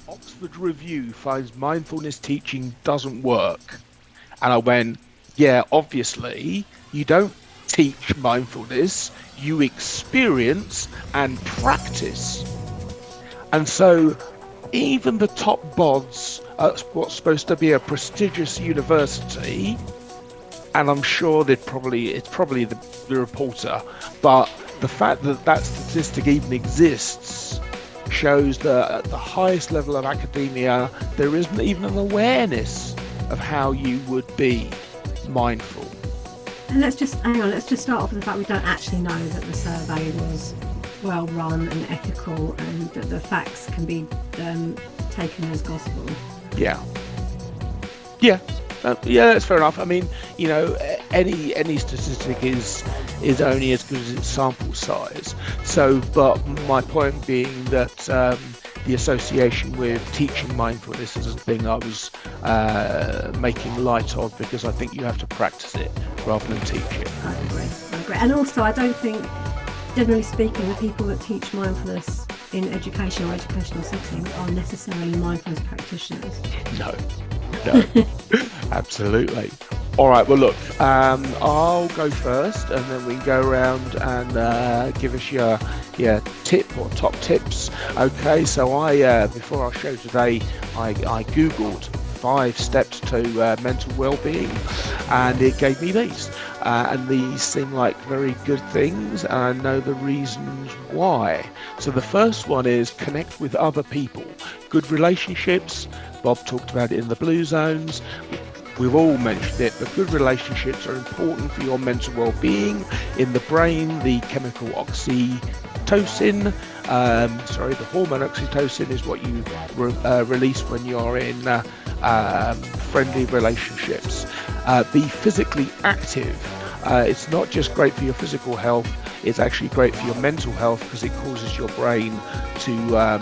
Oxford Review finds mindfulness teaching doesn't work. And I went, yeah, obviously, you don't teach mindfulness, you experience and practice. And so, even the top bods at what's supposed to be a prestigious university, and I'm sure it's probably the reporter, but the fact that that statistic even exists shows that at the highest level of academia, there isn't even an awareness of how you would be mindful. And let's just hang on. Let's just start off with the fact we don't actually know that the survey was well run and ethical, and that the facts can be taken as gospel. Yeah, yeah, yeah. That's fair enough. I mean, any statistic is only as good as its sample size. So, but my point being that the association with teaching mindfulness is a thing I was making light of, because I think you have to practice it rather than teach it. I agree. And also, I don't think, generally speaking, the people that teach mindfulness in education or educational settings are necessarily mindfulness practitioners. No, absolutely. All right, well, look, I'll go first, and then we can go around and give us your tip or top tips. Okay, so before our show today, I Googled 5 steps to mental well-being, and it gave me these. And these seem like very good things, and I know the reasons why. So the first one is connect with other people. Good relationships. Bob talked about it in the Blue Zones. We've all mentioned it, but good relationships are important for your mental well-being. In the brain, the chemical oxytocin, the hormone oxytocin is what you release when you're in friendly relationships. Be physically active. It's not just great for your physical health, it's actually great for your mental health, because it causes your brain to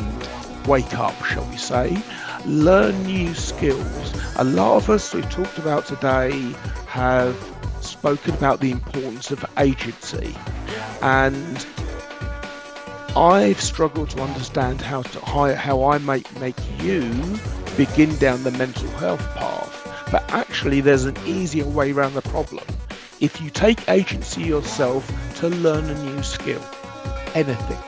wake up, shall we say. Learn new skills. A lot of us we've talked about today have spoken about the importance of agency, and I've struggled to understand how I make you begin down the mental health path. But actually, there's an easier way around the problem. If you take agency yourself to learn a new skill, anything,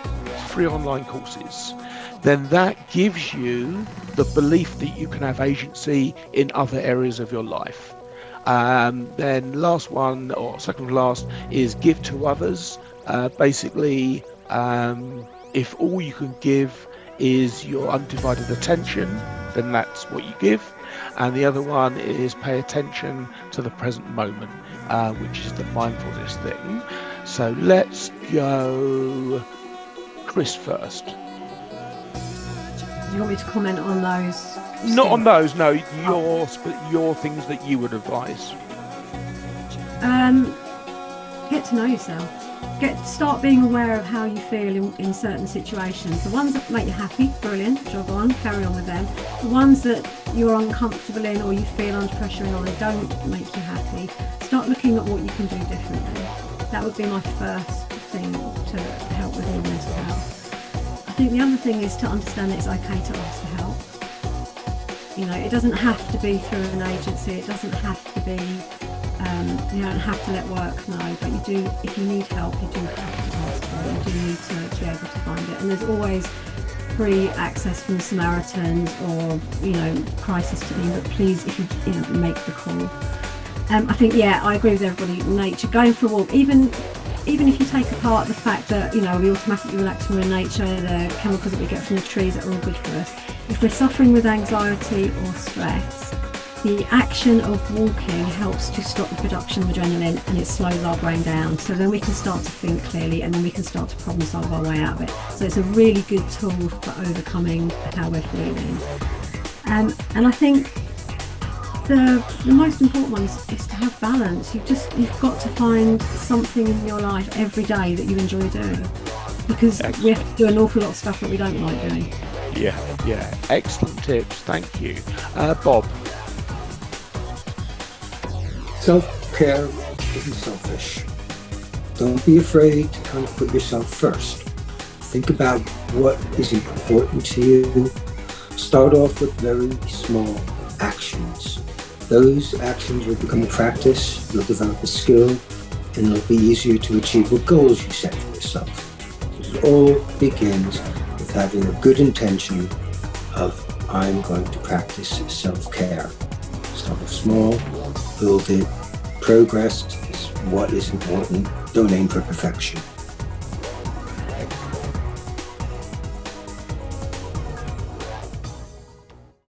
free online courses, then that gives you the belief that you can have agency in other areas of your life. Then last one, or second to last, is give to others. Basically, if all you can give is your undivided attention, then that's what you give. And the other one is pay attention to the present moment, which is the mindfulness thing. So let's go Chris first. Do you want me to comment on those? Not on those, no. Your things that you would advise. Get to know yourself. Start being aware of how you feel in certain situations. The ones that make you happy, brilliant, job on, carry on with them. The ones that you're uncomfortable in or you feel under pressure in or they don't make you happy, start looking at what you can do differently. That would be my first thing to help with your mental health. I think the other thing is to understand that it's okay to ask for help. It doesn't have to be through an agency. It doesn't have to be, you don't have to let work know, but you do, if you need help, you do have to ask for it. You do need to be able to find it. And there's always free access from Samaritans or, crisis team, but please, if you make the call. I think, I agree with everybody. Nature, going for a walk, even if you take apart the fact that, we automatically relax when we're in nature, the chemicals that we get from the trees are all good for us. If we're suffering with anxiety or stress, the action of walking helps to stop the production of adrenaline, and it slows our brain down. So then we can start to think clearly, and then we can start to problem solve our way out of it. So it's a really good tool for overcoming how we're feeling. And I think the most important one is to have balance. You've got to find something in your life every day that you enjoy doing, because we have to do an awful lot of stuff that we don't like doing. Yeah, excellent tips, thank you. Bob? Self-care isn't selfish. Don't be afraid to kind of put yourself first. Think about what is important to you. Start off with very small actions. Those actions will become a practice, you'll develop a skill, and it'll be easier to achieve what goals you set for yourself. It all begins with having a good intention of, I'm going to practice self-care. Start off small, build it. Progress is what is important. Don't aim for perfection.